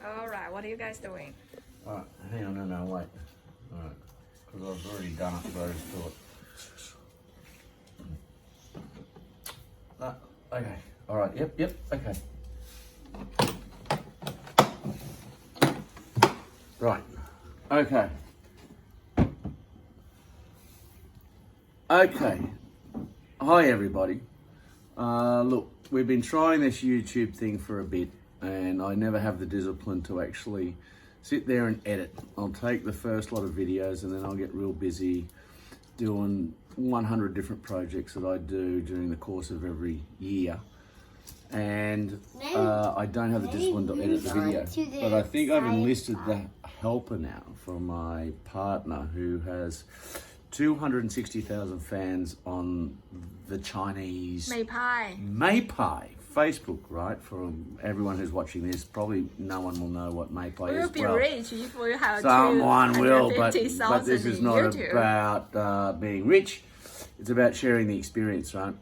All right, what are you guys doing? Alright, hang on, no, wait. Alright, because I've already done it, but I just thought. Okay, alright, yep, okay. Right, okay. Okay, hi everybody. Look, we've been trying this YouTube thing for a bit, and I never have the discipline to actually sit there and edit. I'll take the first lot of videos and then I'll get real busy doing 100 different projects that I do during the course of every year. And I don't have the discipline to edit the video. But I think I've enlisted the helper now from my partner, who has 260,000 fans on the Chinese Maypai Facebook, right? For everyone who's watching this, probably no one will know what Maypai is. We'll be rich if we have someone will, but this is not YouTube. about being rich. It's about sharing the experience, right?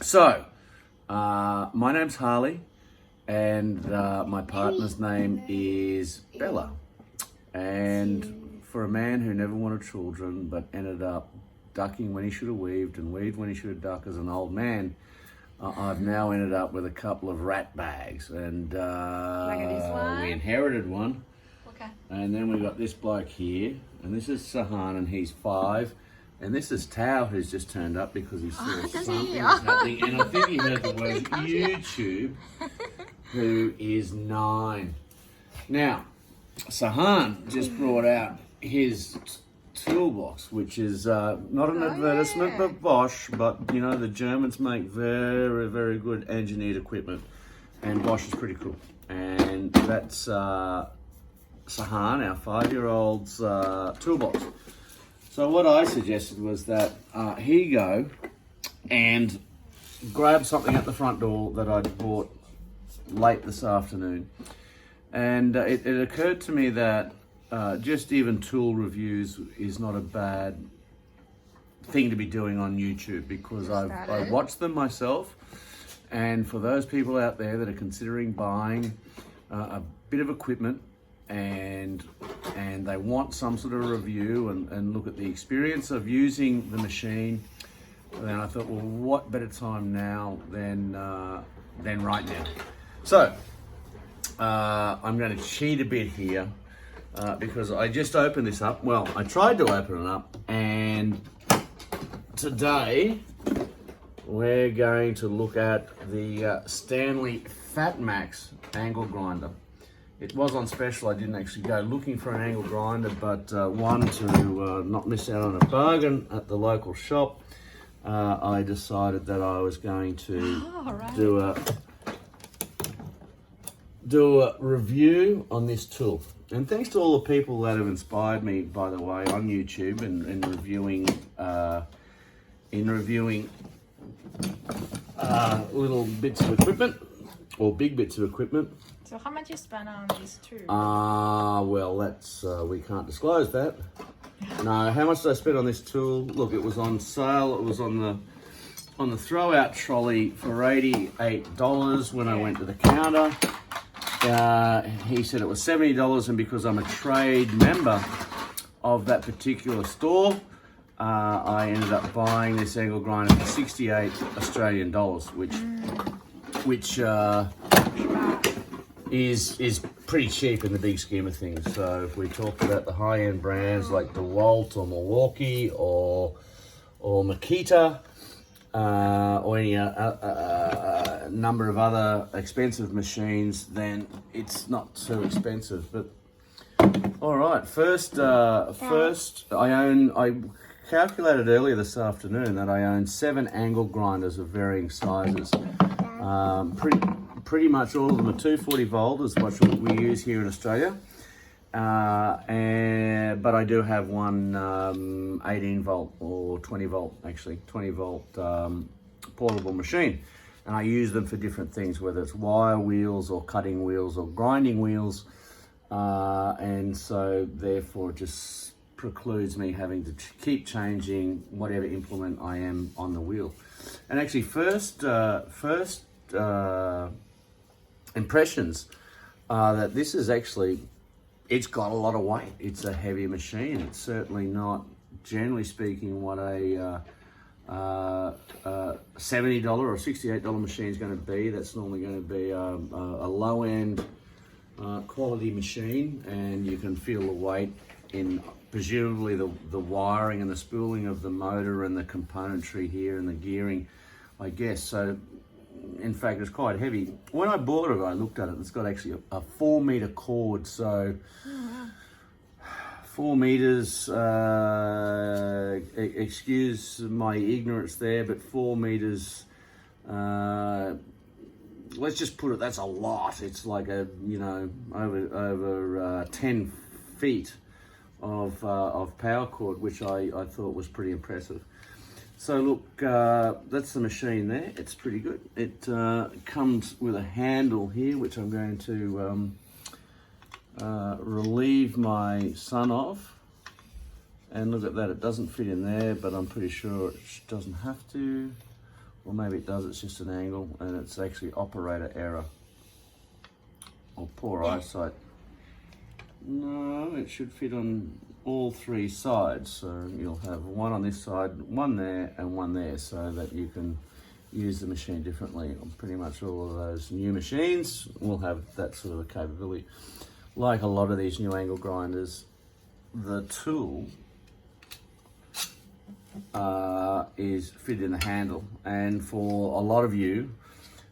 So, my name's Harley, and my partner's name is Bella. And for a man who never wanted children but ended up ducking when he should have weaved and weaved when he should have ducked as an old man, I've now ended up with a couple of rat bags, and Like this one? we inherited one. Okay. And then we got this bloke here, and this is Sahan, and he's 5. And this is Tao, who's just turned up because he saw something happening. And I think he heard the word YouTube, who is 9. Now, Sahan just brought out his toolbox, which is not an advertisement but Bosch, but you know, the Germans make very, very good engineered equipment, and Bosch is pretty cool. And that's Sahan, our 5-year-old's toolbox. So what I suggested was that he go and grab something at the front door that I'd bought late this afternoon. And it occurred to me that just even tool reviews is not a bad thing to be doing on YouTube, because I watched them myself. And for those people out there that are considering buying a bit of equipment and they want some sort of review and look at the experience of using the machine, then I thought, well, what better time now than right now? So I'm going to cheat a bit here because I just opened this up. Well, I tried to open it up, and today we're going to look at the Stanley Fat Max angle grinder. It was on special. I didn't actually go looking for an angle grinder, but one, to not miss out on a bargain at the local shop, I decided that I was going to do a review on this tool. And thanks to all the people that have inspired me, by the way, on YouTube and reviewing little bits of equipment, or big bits of equipment. So how much you spent on these two? Well, that's we can't disclose that. No, how much did I spend on this tool? Look, it was on sale. It was on the throw-out trolley for $88 when I went to the counter. He said it was $70, and because I'm a trade member of that particular store, I ended up buying this angle grinder for 68 Australian dollars, which is pretty cheap in the big scheme of things. So if we talk about the high-end brands like DeWalt or Milwaukee or Makita, or any number of other expensive machines, then it's not so expensive. But all right, first I calculated earlier this afternoon that I own 7 angle grinders of varying sizes. Pretty much all of them are 240 volt, is what we use here in Australia. But I do have one 18 volt or 20 volt, actually 20 volt portable machine, and I use them for different things, whether it's wire wheels or cutting wheels or grinding wheels, and so therefore it just precludes me having to keep changing whatever implement I am on the wheel. And actually, first impressions that this is actually, it's got a lot of weight. It's a heavy machine. It's certainly not, generally speaking, what a $70 or $68 machine is going to be. That's normally going to be a low-end quality machine, and you can feel the weight in presumably the wiring and the spooling of the motor and the componentry here and the gearing, I guess. So in fact, it's quite heavy. When I bought it, I looked at it. It's got actually a 4-meter cord. So 4 meters, excuse my ignorance there, but 4 meters, let's just put it, that's a lot. It's like over 10 feet of power cord, which I thought was pretty impressive. So look, that's the machine there. It's pretty good. It comes with a handle here, which I'm going to relieve my son of. And look at that, it doesn't fit in there, but I'm pretty sure it doesn't have to. Or maybe it does, it's just an angle, and it's actually operator error. Or poor eyesight. No, it should fit on all 3 sides. So you'll have one on this side, one there, and one there, so that you can use the machine differently. Pretty much all of those new machines will have that sort of a capability. Like a lot of these new angle grinders, the tool is fitted in the handle, and for a lot of you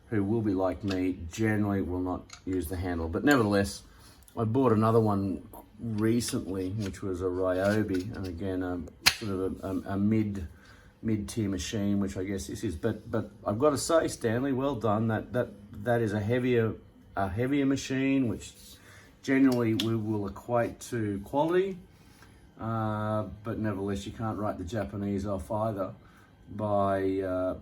who will be like me, generally will not use the handle. But nevertheless, I bought another one recently, which was a Ryobi, and again, sort of a mid-tier machine, which I guess this is. But I've got to say, Stanley, well done. That is a heavier machine, which generally we will equate to quality. But nevertheless, you can't write the Japanese off either by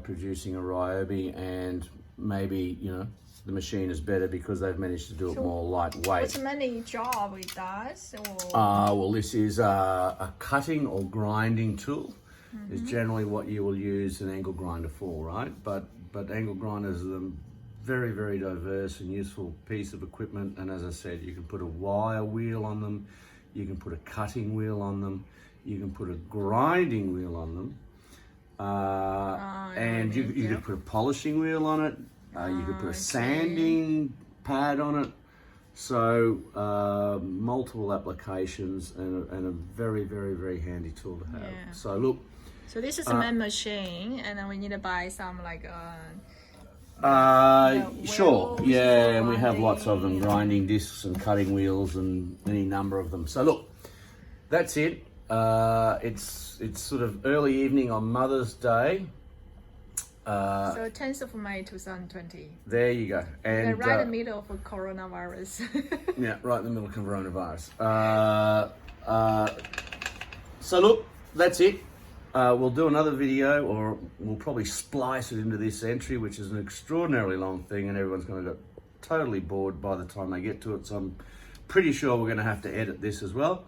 producing a Ryobi, and maybe, you know, the machine is better because they've managed to do it more lightweight. What's many job it does? Well, this is a cutting or grinding tool. Is generally what you will use an angle grinder for, right? But angle grinders are a very, very diverse and useful piece of equipment. And as I said, you can put a wire wheel on them, you can put a cutting wheel on them, you can put a grinding wheel on them, and you can put a polishing wheel on it. You could put a sanding pad on it. So multiple applications, and a very, very, very handy tool to have. Yeah. So look. So this is the main machine, and then we need to buy some like sure, wheels, yeah, and we have lots of them, grinding discs and cutting wheels and any number of them. So look, that's it. It's sort of early evening on Mother's Day. So 10th of May 2020. There you go. And right in the middle of coronavirus. Yeah, right in the middle of coronavirus. So look, that's it. We'll do another video, or we'll probably splice it into this entry, which is an extraordinarily long thing, and everyone's going to get totally bored by the time they get to it. So I'm pretty sure we're going to have to edit this as well.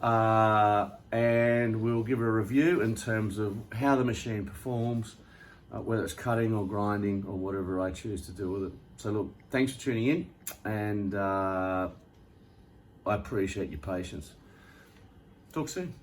And we'll give a review in terms of how the machine performs, whether it's cutting or grinding or whatever I choose to do with it. So look, thanks for tuning in, and I appreciate your patience. Talk soon.